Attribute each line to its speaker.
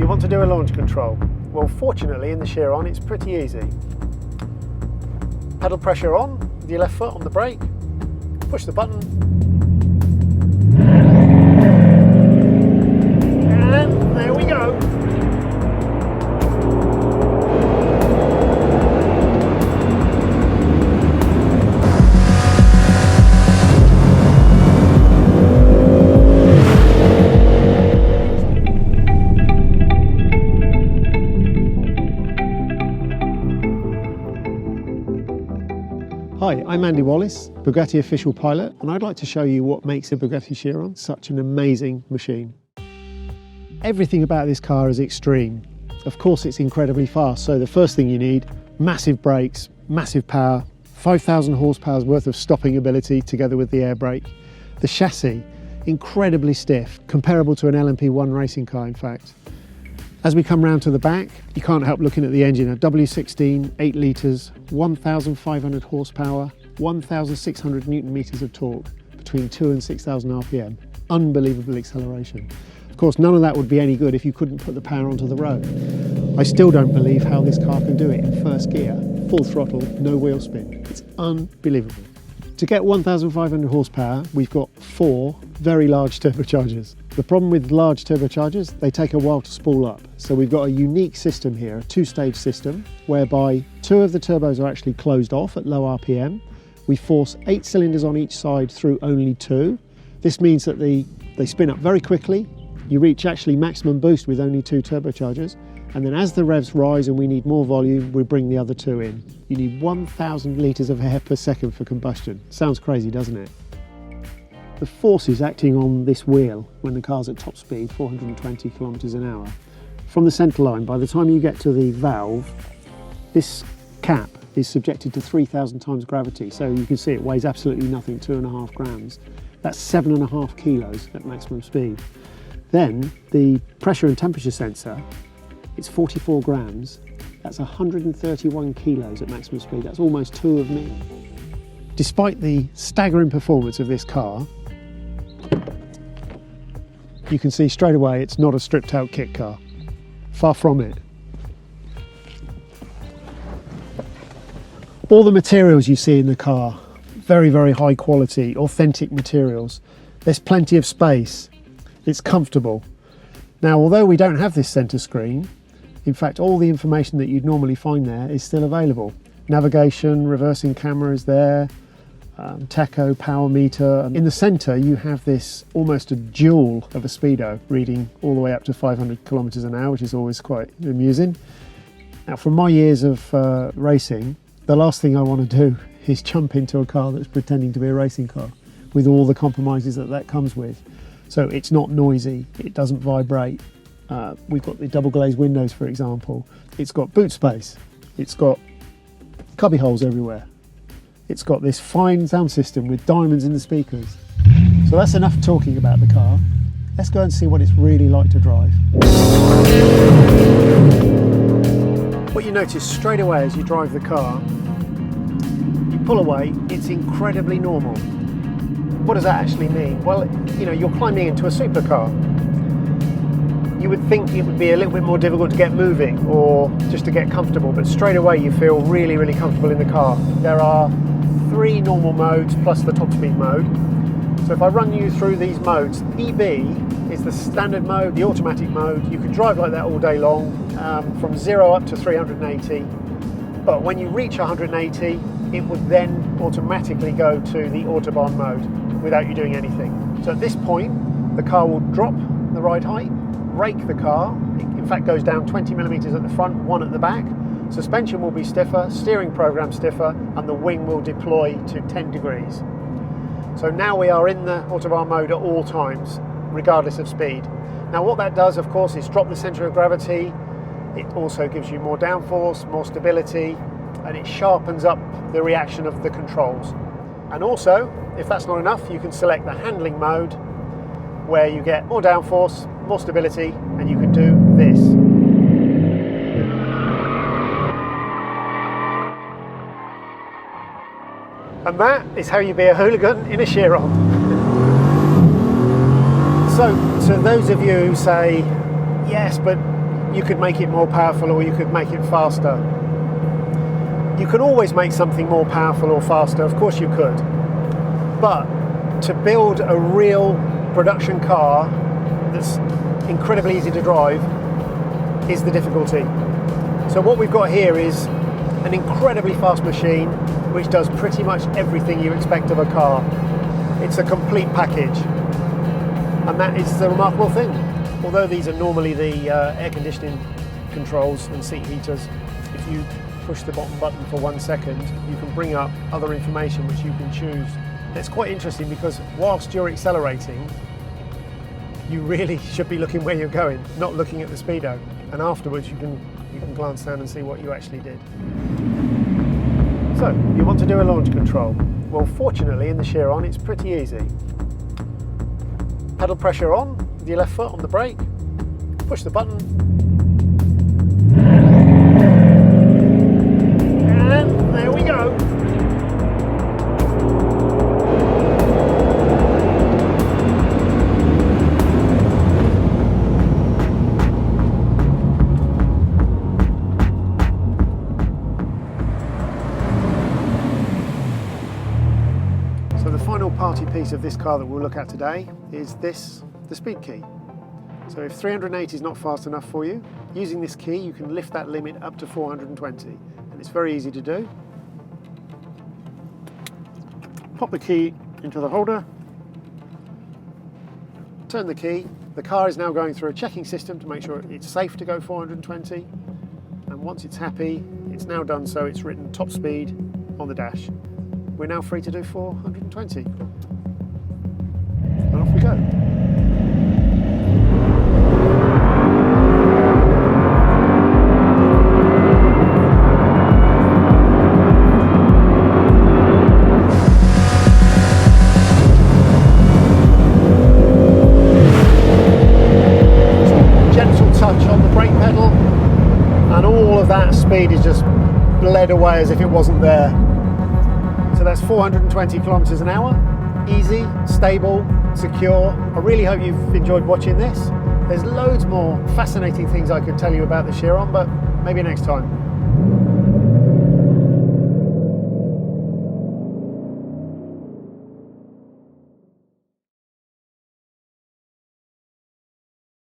Speaker 1: You want to do a launch control? Well, fortunately in the Chiron it's pretty easy. Pedal pressure on with your left foot on the brake, push the button, and there we go. Hi, I'm Andy Wallace, Bugatti Official Pilot, and I'd like to show you what makes a Bugatti Chiron such an amazing machine. Everything about this car is extreme. Of course it's incredibly fast, so the first thing you need, massive brakes, massive power, 5,000 horsepower's worth of stopping ability together with the air brake. The chassis, incredibly stiff, comparable to an LMP1 racing car in fact. As we come round to the back, you can't help looking at the engine. A W16, 8 litres, 1,500 horsepower, 1,600 newton meters of torque, between 2 and 6,000 RPM. Unbelievable acceleration. Of course, none of that would be any good if you couldn't put the power onto the road. I still don't believe how this car can do it in first gear, full throttle, no wheel spin. It's unbelievable. To get 1,500 horsepower, we've got 4 very large turbochargers. The problem with large turbochargers, they take a while to spool up. So we've got a unique system here, a 2-stage system, whereby 2 of the turbos are actually closed off at low RPM. We force 8 cylinders on each side through only 2. This means that they spin up very quickly. You reach actually maximum boost with only 2 turbochargers. And then as the revs rise and we need more volume, we bring the other 2 in. You need 1,000 litres of air per second for combustion. Sounds crazy, doesn't it? The forces acting on this wheel when the car's at top speed, 420 kilometres an hour, from the centre line, by the time you get to the valve, this cap is subjected to 3,000 times gravity. So you can see it weighs absolutely nothing, 2.5 grams. That's 7.5 kilos at maximum speed. Then the pressure and temperature sensor, it's 44 grams. That's 131 kilos at maximum speed. That's almost 2 of me. Despite the staggering performance of this car, you can see straight away it's not a stripped out kit car. Far from it. All the materials you see in the car, very, very high quality, authentic materials. There's plenty of space. It's comfortable. Now, although we don't have this center screen, in fact, all the information that you'd normally find there is still available. Navigation, reversing camera is there, tacho, power meter. In the center, you have this almost a jewel of a speedo reading all the way up to 500 kilometers an hour, which is always quite amusing. Now, from my years of racing, the last thing I want to do is jump into a car that's pretending to be a racing car with all the compromises that that comes with. So it's not noisy, it doesn't vibrate. We've got the double glazed windows, for example. It's got boot space. It's got cubby holes everywhere. It's got this fine sound system with diamonds in the speakers. So that's enough talking about the car. Let's go and see what it's really like to drive. What you notice straight away as you drive the car, you pull away, it's incredibly normal. What does that actually mean? Well, you know, you're climbing into a supercar. You would think it would be a little bit more difficult to get moving or just to get comfortable, but straight away you feel really, really comfortable in the car. There are 3 normal modes plus the top speed mode. So if I run you through these modes, EB is the standard mode, the automatic mode. You can drive like that all day long, from 0 up to 380. But when you reach 180, it would then automatically go to the Autobahn mode without you doing anything. So at this point, the car will drop the ride height, brake the car, it in fact goes down 20 millimeters at the front, 1 at the back. Suspension will be stiffer, steering program stiffer, and the wing will deploy to 10 degrees. So now we are in the Autobahn mode at all times, regardless of speed. Now what that does, of course, is drop the center of gravity. It also gives you more downforce, more stability, and it sharpens up the reaction of the controls. And also, if that's not enough, you can select the handling mode, where you get more downforce, more stability, and you can do this. And that is how you be a hooligan in a Chiron. So, to those of you who say, yes, but you could make it more powerful or you could make it faster. You can always make something more powerful or faster, of course you could. But to build a real production car that's incredibly easy to drive is the difficulty. So what we've got here is an incredibly fast machine which does pretty much everything you expect of a car. It's a complete package, and that is the remarkable thing. Although these are normally the air conditioning controls and seat heaters, if you push the bottom button for 1 second, you can bring up other information which you can choose. And it's quite interesting because whilst you're accelerating, you really should be looking where you're going, not looking at the speedo. And afterwards you can glance down and see what you actually did. So, you want to do a launch control. Well, fortunately in the Chiron it's pretty easy. Pedal pressure on with your left foot on the brake, push the button, and there we go. So the final party piece of this car that we'll look at today is this, the speed key. So if 380 is not fast enough for you, using this key you can lift that limit up to 420, and it's very easy to do. Pop the key into the holder, turn the key. The car is now going through a checking system to make sure it's safe to go 420, and once it's happy, it's now done so, it's written top speed on the dash. We're now free to do 420. And off we go. Gentle touch on the brake pedal, and all of that speed is just bled away as if it wasn't there. So that's 420 kilometers an hour, easy, stable, secure. I really hope you've enjoyed watching this. There's loads more fascinating things I could tell you about the Chiron, but maybe next time.